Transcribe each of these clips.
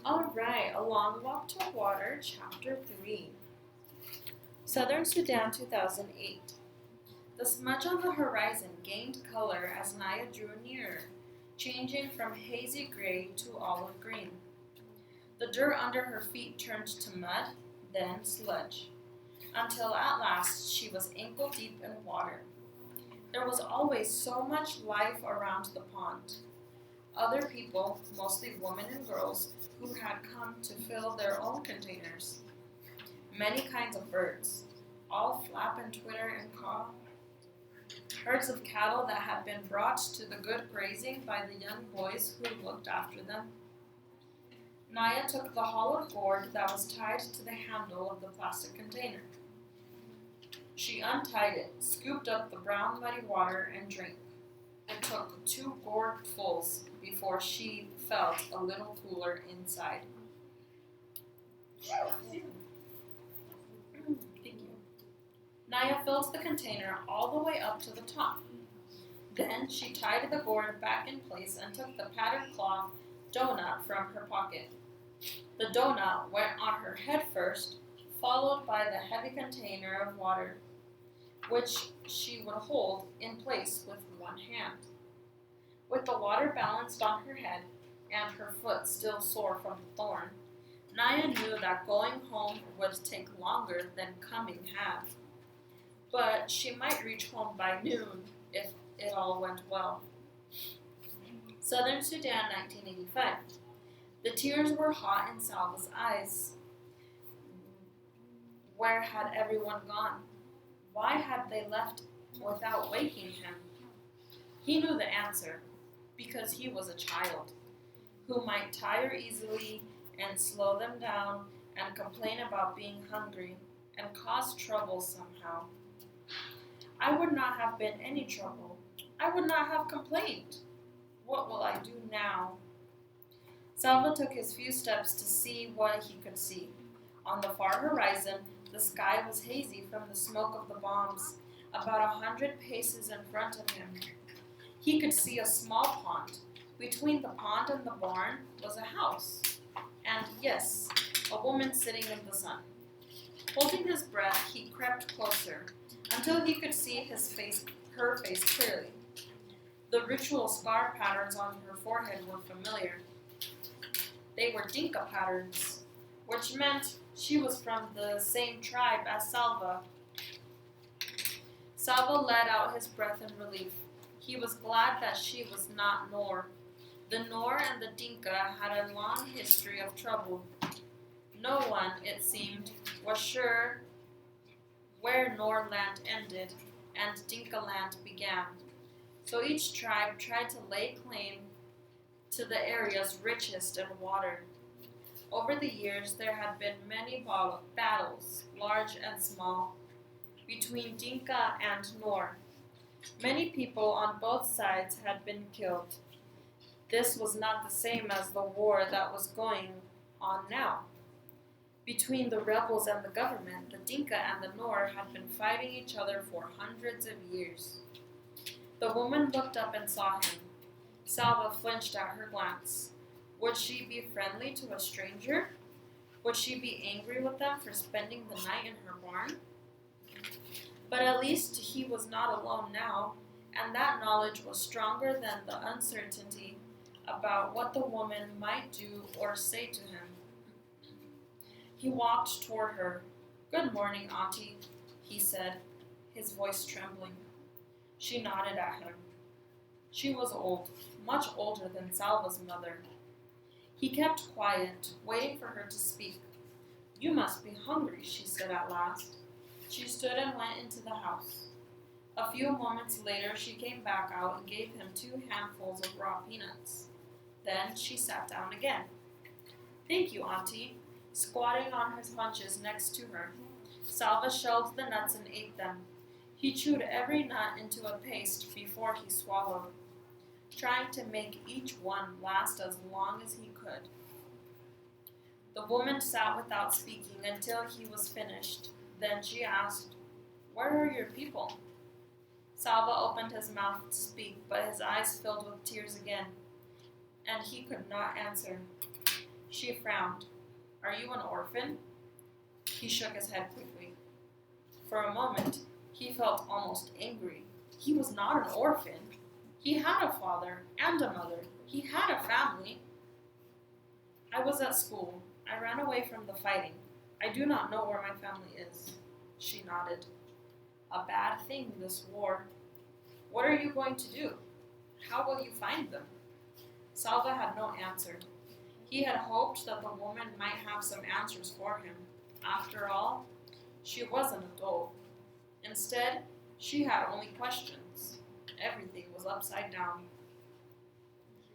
All right, A Long Walk to Water, Chapter 3. Southern Sudan, 2008. The smudge on the horizon gained color as Naya drew nearer, changing from hazy gray to olive green. The dirt under her feet turned to mud, then sludge, until at last she was ankle deep in water. There was always so much life around the pond. Other people, mostly women and girls, who had come to fill their own containers. Many kinds of birds, all flap and twitter and caw. Herds of cattle that had been brought to the good grazing by the young boys who looked after them. Naya took the hollowed gourd that was tied to the handle of the plastic container. She untied it, scooped up the brown muddy water, and drank. It took 2 gourdfuls before she felt a little cooler inside. Thank you. Naya filled the container all the way up to the top. Then she tied the gourd back in place and took the patterned cloth donut from her pocket. The donut went on her head first, followed by the heavy container of water, which she would hold in place with one hand. With the water balanced on her head and her foot still sore from the thorn, Naya knew that going home would take longer than coming had. But she might reach home by noon if it all went well. Southern Sudan, 1985. The tears were hot in Salva's eyes. Where had everyone gone? Why had they left without waking him? He knew the answer, because he was a child, who might tire easily and slow them down and complain about being hungry and cause trouble somehow. I would not have been any trouble. I would not have complained. What will I do now? Salva took his few steps to see what he could see. On the far horizon, the sky was hazy from the smoke of the bombs, about 100 paces in front of him. He could see a small pond. Between the pond and the barn was a house. And yes, a woman sitting in the sun. Holding his breath, he crept closer until he could see her face clearly. The ritual scar patterns on her forehead were familiar. They were Dinka patterns, which meant she was from the same tribe as Salva. Salva let out his breath in relief. He was glad that she was not Noor. The Noor and the Dinka had a long history of trouble. No one, it seemed, was sure where Noor land ended and Dinka land began. So each tribe tried to lay claim to the area's richest in water. Over the years, there had been many battles, large and small, between Dinka and Noor. Many people on both sides had been killed. This was not the same as the war that was going on now. Between the rebels and the government, the Dinka and the Noor had been fighting each other for hundreds of years. The woman looked up and saw him. Salva flinched at her glance. Would she be friendly to a stranger? Would she be angry with them for spending the night in her barn? But at least he was not alone now, and that knowledge was stronger than the uncertainty about what the woman might do or say to him. He walked toward her. "Good morning, Auntie," he said, his voice trembling. She nodded at him. She was old, much older than Salva's mother. He kept quiet, waiting for her to speak. "You must be hungry," she said at last. She stood and went into the house. A few moments later, she came back out and gave him 2 handfuls of raw peanuts. Then she sat down again. "Thank you, Auntie." Squatting on his haunches next to her, Salva shelled the nuts and ate them. He chewed every nut into a paste before he swallowed, trying to make each one last as long as he could. The woman sat without speaking until he was finished. Then she asked, "Where are your people?" Salva opened his mouth to speak, but his eyes filled with tears again, and he could not answer. She frowned. Are you an orphan? He shook his head quickly. For a moment, he felt almost angry. He was not an orphan. He had a father and a mother. He had a family. I was at school. I ran away from the fighting. I do not know where my family is. She nodded. A bad thing, this war. What are you going to do? How will you find them? Salva had no answer. He had hoped that the woman might have some answers for him. After all, she was an adult. Instead, she had only questions. Everything was upside down.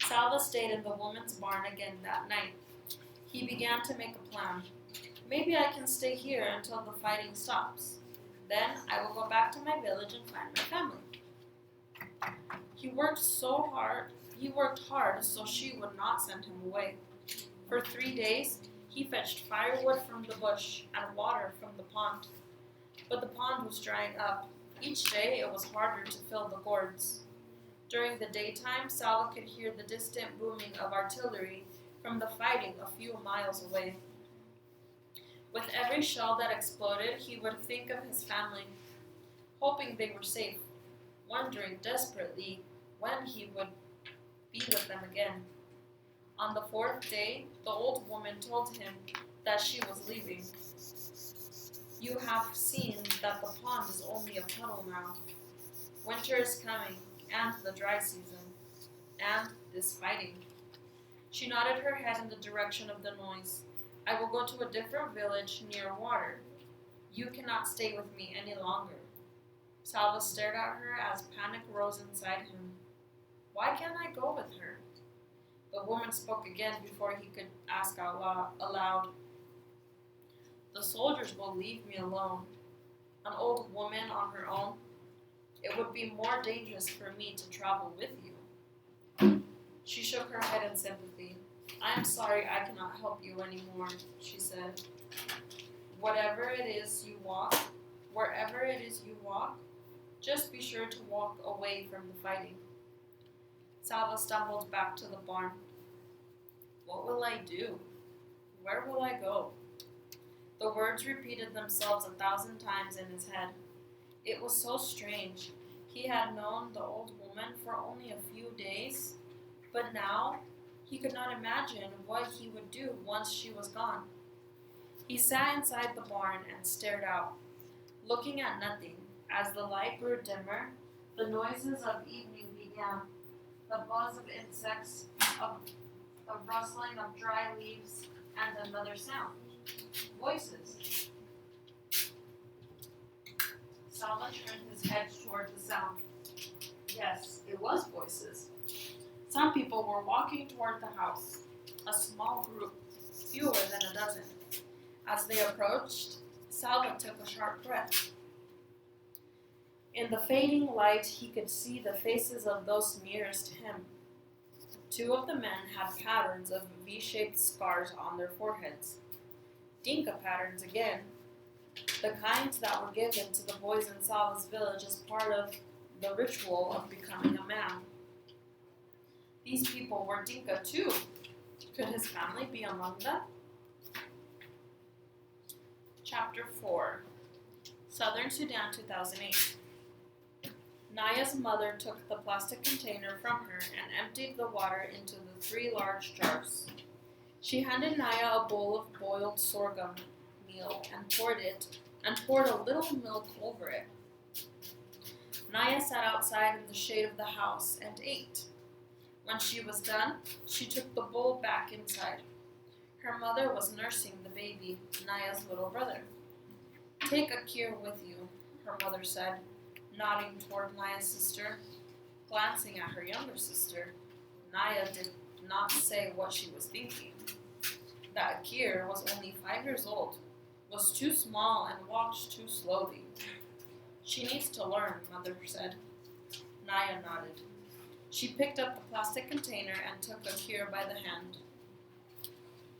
Salva stayed in the woman's barn again that night. He began to make a plan. Maybe I can stay here until the fighting stops. Then I will go back to my village and find my family. He worked hard so she would not send him away. For 3 days, he fetched firewood from the bush and water from the pond. But the pond was drying up. Each day it was harder to fill the gourds. During the daytime, Salva could hear the distant booming of artillery from the fighting a few miles away. With every shell that exploded, he would think of his family, hoping they were safe, wondering desperately when he would be with them again. On the 4th day, the old woman told him that she was leaving. You have seen that the pond is only a puddle now. Winter is coming, and the dry season, and this fighting. She nodded her head in the direction of the noise. I will go to a different village near water. You cannot stay with me any longer. Salva stared at her as panic rose inside him. Why can't I go with her? The woman spoke again before he could ask aloud. The soldiers will leave me alone. An old woman on her own. It would be more dangerous for me to travel with you. She shook her head in sympathy. I am sorry I cannot help you anymore, she said. Wherever it is you walk, just be sure to walk away from the fighting. Salva stumbled back to the barn. What will I do? Where will I go? The words repeated themselves 1,000 times in his head. It was so strange. He had known the old woman for only a few days, but now he could not imagine what he would do once she was gone. He sat inside the barn and stared out, looking at nothing. As the light grew dimmer, the noises of evening began. The buzz of insects, a rustling of dry leaves, and another sound. Voices. Salva turned his head toward the sound. Yes, it was voices. Some people were walking toward the house, a small group, fewer than a dozen. As they approached, Salva took a sharp breath. In the fading light, he could see the faces of those nearest him. 2 of the men had patterns of V-shaped scars on their foreheads. Dinka patterns again, the kinds that were given to the boys in Salva's village as part of the ritual of becoming a man. These people were Dinka too. Could his family be among them? Chapter 4. Southern Sudan, 2008. Naya's mother took the plastic container from her and emptied the water into the 3 large jars. She handed Naya a bowl of boiled sorghum meal and poured a little milk over it. Naya sat outside in the shade of the house and ate. When she was done, she took the bowl back inside. Her mother was nursing the baby, Naya's little brother. Take Akir with you, her mother said, nodding toward Naya's sister, glancing at her younger sister. Naya did not say what she was thinking. That Akir was only 5 years old, was too small and walked too slowly. She needs to learn, Mother said. Naya nodded. She picked up the plastic container and took Akir by the hand.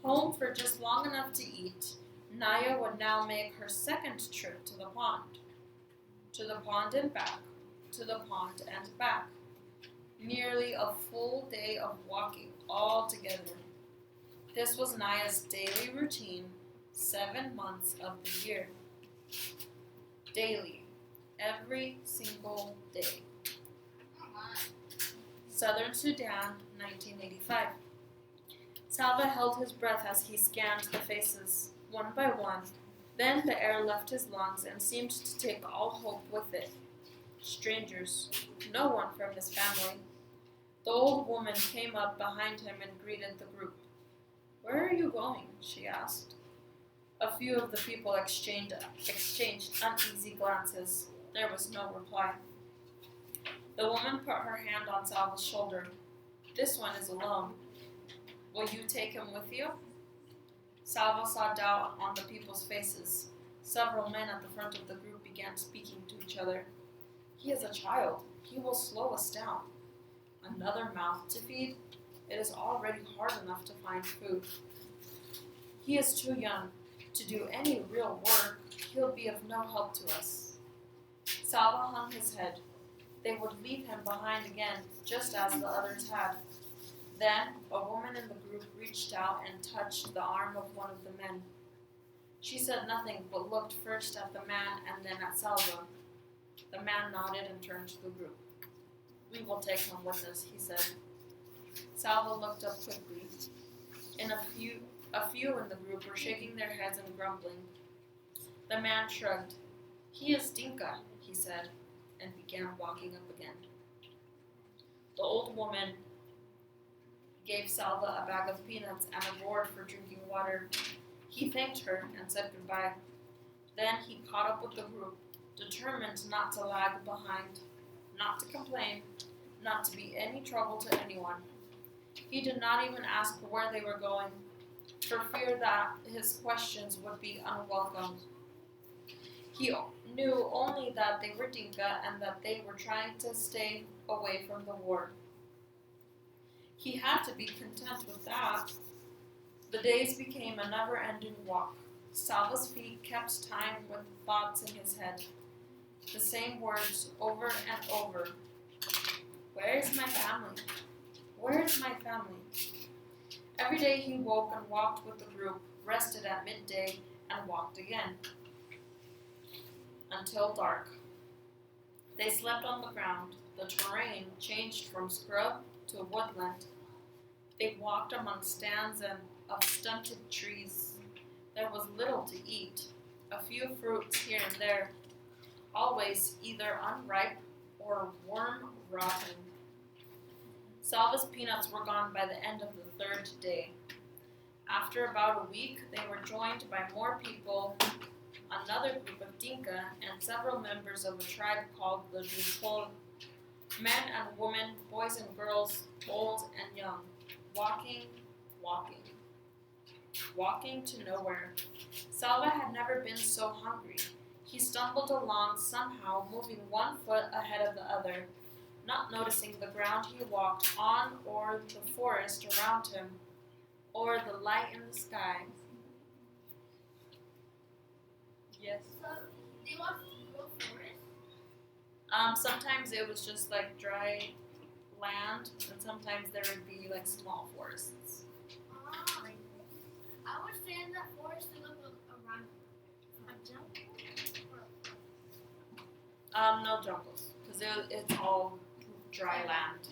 Home for just long enough to eat, Naya would now make her second trip to the pond. To the pond and back, to the pond and back. Nearly a full day of walking all together. This was Naya's daily routine, 7 months of the year. Daily, every single day. Southern Sudan, 1985. Salva held his breath as he scanned the faces, one by one. Then the air left his lungs and seemed to take all hope with it. Strangers, no one from his family. The old woman came up behind him and greeted the group. "Where are you going?" she asked. A few of the people exchanged uneasy glances. There was no reply. The woman put her hand on Salva's shoulder. "This one is alone. Will you take him with you?" Salva saw doubt on the people's faces. Several men at the front of the group began speaking to each other. "He is a child. He will slow us down. Another mouth to feed? It is already hard enough to find food. He is too young to do any real work. He'll be of no help to us." Salva hung his head. They would leave him behind again, just as the others had. Then a woman in the group reached out and touched the arm of one of the men. She said nothing, but looked first at the man and then at Salva. The man nodded and turned to the group. "We will take him with us," he said. Salva looked up quickly. A few in the group were shaking their heads and grumbling. The man shrugged. "He is Dinka," he said, and began walking up again. The old woman gave Salva a bag of peanuts and a gourd for drinking water. He thanked her and said goodbye. Then he caught up with the group, determined not to lag behind, not to complain, not to be any trouble to anyone. He did not even ask where they were going, for fear that his questions would be unwelcome. He knew only that they were Dinka and that they were trying to stay away from the war. He had to be content with that. The days became a never-ending walk. Salva's feet kept time with the thoughts in his head. The same words over and over. "Where is my family? Where is my family?" Every day he woke and walked with the group, rested at midday, and walked again. Until dark. They slept on the ground. The terrain changed from scrub to woodland. They walked among stands of stunted trees. There was little to eat, a few fruits here and there, always either unripe or worm-rotten. Salva's peanuts were gone by the end of the third day. After about a week, they were joined by more people, another group of Dinka, and several members of a tribe called the Jupol. Men and women, boys and girls, old and young, walking to nowhere. Salva had never been so hungry. He stumbled along somehow, moving one foot ahead of the other, not noticing the ground he walked on or the forest around him, or the light in the sky. Yes. So, do you want to go forest? Sometimes it was just like dry land, and sometimes there would be like small forests. I would say in that forest to look around a jungle. No jungles, because it's all dry land.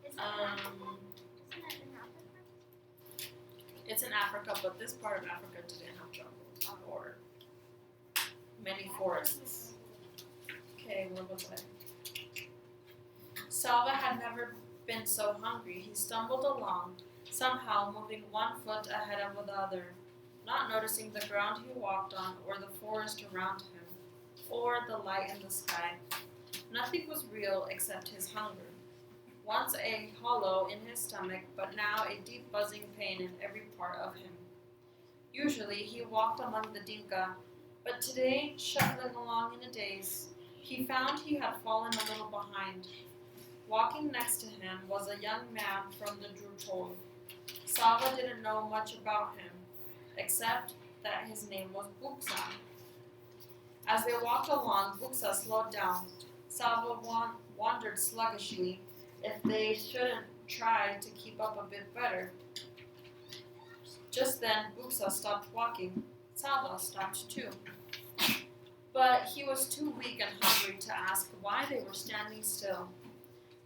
Isn't it in Africa? It's in Africa, but this part of Africa didn't have jungles or many forests. Okay, where was I? Salva had never been so hungry. He stumbled along, somehow moving one foot ahead of the other, not noticing the ground he walked on or the forest around him, or the light in the sky. Nothing was real except his hunger. Once a hollow in his stomach, but now a deep buzzing pain in every part of him. Usually he walked among the Dinka, but today, shuffling along in a daze, he found he had fallen a little behind. Walking next to him was a young man from the Drutol. Salva didn't know much about him, except that his name was Buksa. As they walked along, Buksa slowed down. Salva wondered sluggishly if they shouldn't try to keep up a bit better. Just then, Buksa stopped walking. Salva stopped too. But he was too weak and hungry to ask why they were standing still.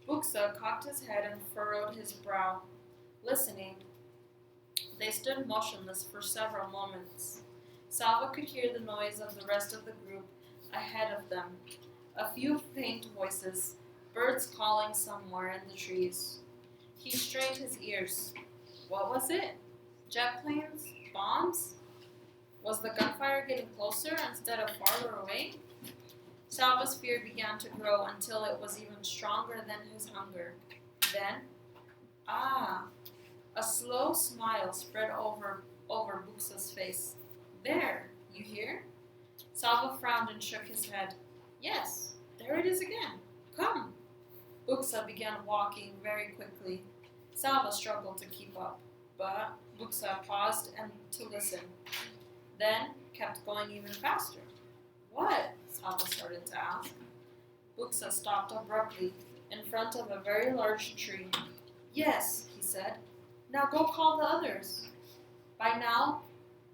Buksa cocked his head and furrowed his brow, listening. They stood motionless for several moments. Salva could hear the noise of the rest of the group ahead of them. A few faint voices, birds calling somewhere in the trees. He strained his ears. What was it? Jet planes? Bombs? Was the gunfire getting closer instead of farther away? Salva's fear began to grow until it was even stronger than his hunger. Then, a slow smile spread over Buksa's face. There, you hear? Salva frowned and shook his head. Yes, there it is again. Come. Buksa began walking very quickly. Salva struggled to keep up, but Buksa paused and to listen. Then kept going even faster. What? Salva started to ask. Buksa stopped abruptly in front of a very large tree. Yes, he said. Now go call the others. By now,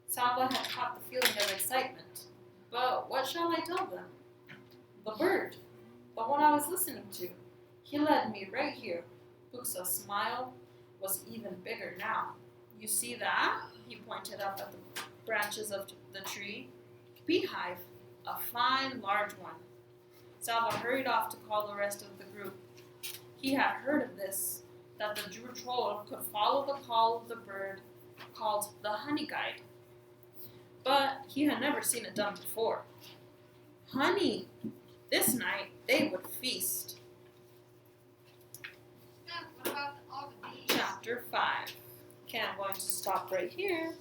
Salva had caught the feeling of excitement. But what shall I tell them? The bird, the one I was listening to. He led me right here. Buksa's smile was even bigger now. You see that? He pointed up at the branches of the tree. Beehive, a fine, large one. Salva hurried off to call the rest of the group. He had heard of this, that the Drew troll could follow the call of the bird called the honey guide. But he had never seen it done before. Honey! This night they would feast. What about all the bees? Chapter 5. Okay, I'm going to stop right here.